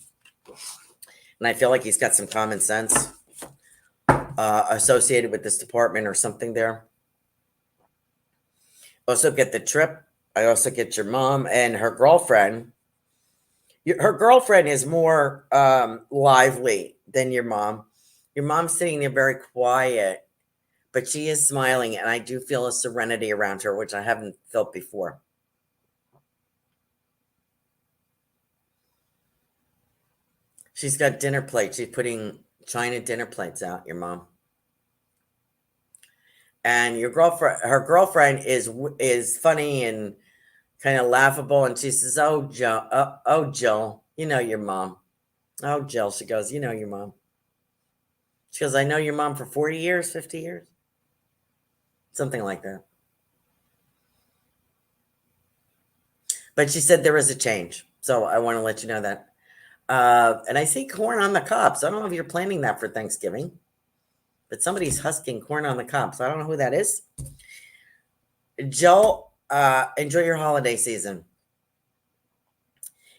and I feel like he's got some common sense associated with this department or something there. Also get the trip. I also get your mom and her girlfriend. Her girlfriend is more lively than your mom. Your mom's sitting there very quiet, but she is smiling, and I do feel a serenity around her, which I haven't felt before. She's got dinner plates. She's putting China dinner plates out, your mom. And your girlfriend, her girlfriend is funny and kind of laughable. And she says, oh, Jill, you know your mom. Oh, Jill, she goes, you know your mom. She goes, I know your mom for 40 years, 50 years. Something like that. But she said there is a change. So I want to let you know that. And I see corn on the cob. So I don't know if you're planning that for Thanksgiving. But somebody's husking corn on the cob. So I don't know who that is. Jill, enjoy your holiday season.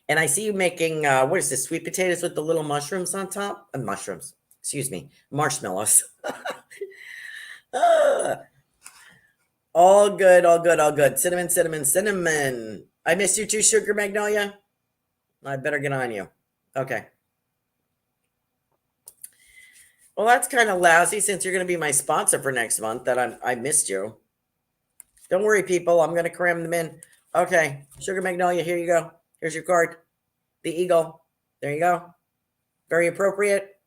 And I see you making, what is this, sweet potatoes with the little mushrooms on top? Mushrooms. Excuse me. Marshmallows. All good, all good, all good. Cinnamon, cinnamon, cinnamon. I miss you too, Sugar Magnolia. I better get on you. Okay. Well, that's kind of lousy since you're going to be my sponsor for next month that I missed you. Don't worry, people. I'm going to cram them in. Okay. Sugar Magnolia, here you go. Here's your card. The eagle. There you go. Very appropriate.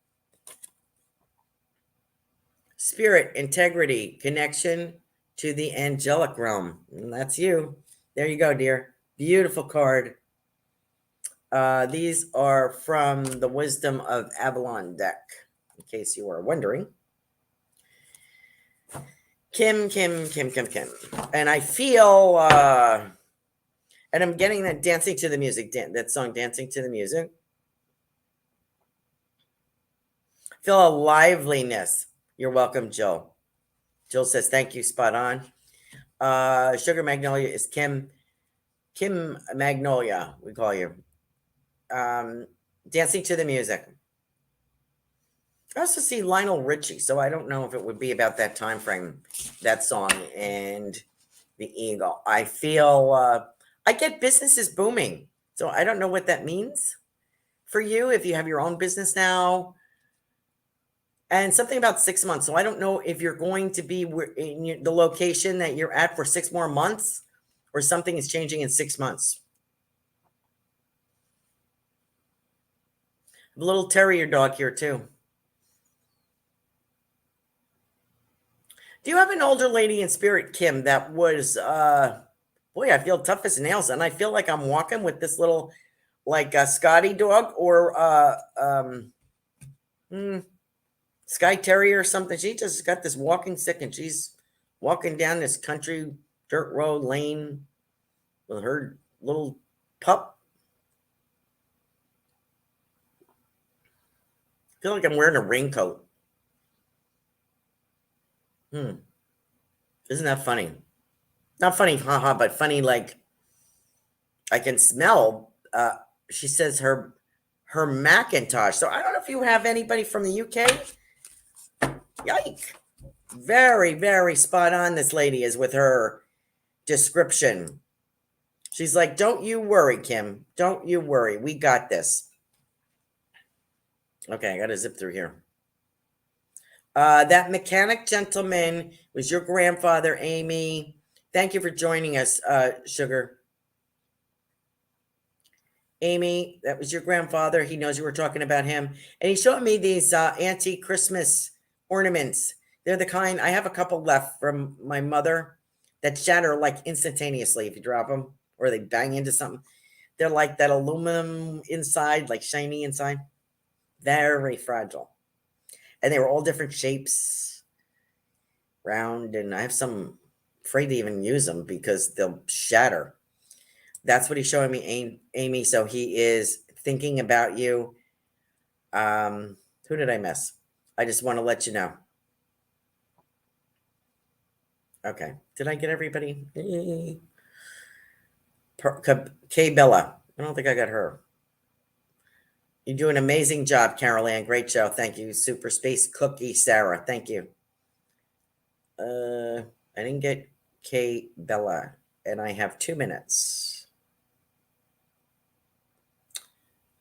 spirit, integrity, connection to the angelic realm. And that's you. There you go, dear. Beautiful card. These are from the Wisdom of Avalon deck, in case you were wondering. Kim. And I feel, and I'm getting that Dancing to the Music, that song, Dancing to the Music. Feel a liveliness. You're welcome, Jill. Jill says, thank you, spot on. Sugar Magnolia is Kim Magnolia, we call you. Dancing to the Music. I also see Lionel Richie, so I don't know if it would be about that time frame, that song and the Eagle. I feel I get businesses booming, so I don't know what that means for you if you have your own business now. And something about 6 months. So I don't know if you're going to be in the location that you're at for 6 more months, or something is changing in 6 months. A little terrier dog here too. Do you have an older lady in spirit, Kim, that was, boy, I feel tough as nails, and I feel like I'm walking with this little, like a Scotty dog or Sky Terrier or something. She just got this walking stick, and she's walking down this country dirt road lane with her little pup. I feel like I'm wearing a raincoat. Isn't that funny? Not funny, haha, but funny like I can smell. She says her Macintosh. So I don't know if you have anybody from the UK. Yike. Very, very spot on this lady is with her description. She's like, don't you worry, Kim. Don't you worry. We got this. Okay, I got to zip through here. That mechanic gentleman was your grandfather, Amy. Thank you for joining us, Sugar. Amy, that was your grandfather. He knows you were talking about him. And he showed me these antique Christmas ornaments. They're the kind, I have a couple left from my mother that shatter like instantaneously if you drop them or they bang into something. They're like that aluminum inside, like shiny inside. Very fragile. And they were all different shapes, round, and I have some afraid to even use them because they'll shatter. That's what he's showing me, Amy. So he is thinking about you. Who did I miss? I just want to let you know. Okay. Did I get everybody? Kay Bella. I don't think I got her. You do an amazing job, Carolan. Great show. Thank you. Super Space Cookie, Sarah. Thank you. I didn't get Kay Bella, and I have 2 minutes.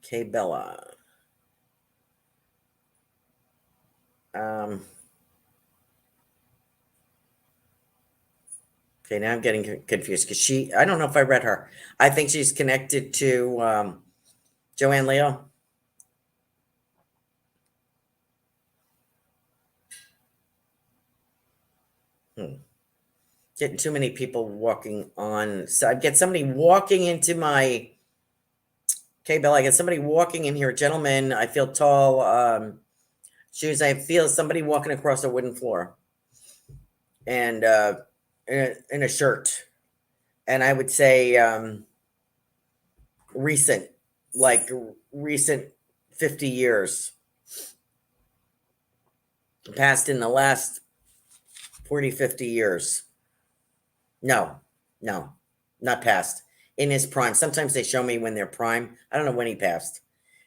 Kay Bella. Okay, now I'm getting confused because I don't know if I read her. I think she's connected to Joanne Leo. Getting too many people walking on. So I get somebody walking into my Bell. I get somebody walking in here. A gentleman. I feel tall. Shoes. I feel somebody walking across a wooden floor. And in a shirt. And I would say recent 50 years. Passed in the last 40, 50 years. No, not past. In his prime. Sometimes they show me when they're prime. I don't know when he passed.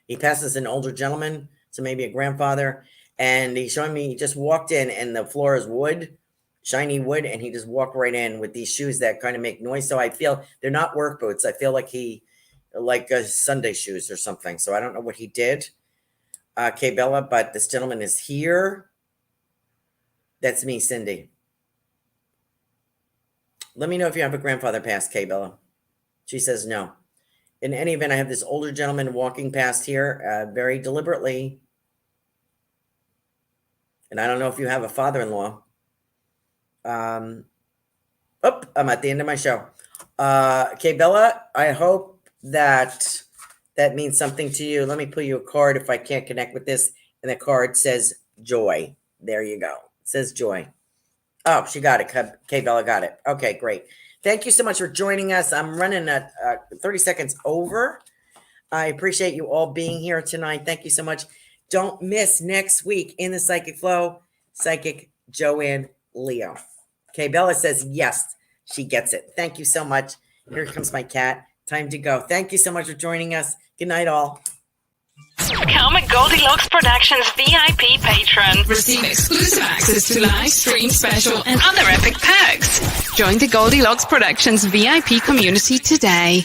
He passed as an older gentleman, so maybe a grandfather. And he's showing me, he just walked in and the floor is wood, shiny wood, and he just walked right in with these shoes that kind of make noise. So I feel they're not work boots. I feel like Sunday shoes or something. So I don't know what he did, Kay Bella, but this gentleman is here. That's me, Cindy. Let me know if you have a grandfather past, Kay Bella. She says no. In any event, I have this older gentleman walking past here very deliberately. And I don't know if you have a father-in-law. I'm at the end of my show. Okay, Bella, I hope that means something to you. Let me pull you a card if I can't connect with this. And the card says joy. There you go. It says joy. Oh, she got it. Okay, Bella got it. Okay, great. Thank you so much for joining us. I'm running at 30 seconds over. I appreciate you all being here tonight. Thank you so much. Don't miss next week in the Psychic Flow, Psychic Joanne Leo. Okay, Bella says yes, she gets it. Thank you so much. Here comes my cat. Time to go. Thank you so much for joining us. Good night, all. Become a Goldylocks Productions VIP patron. Receive exclusive access to live stream special and other epic perks. Join the Goldylocks Productions VIP community today.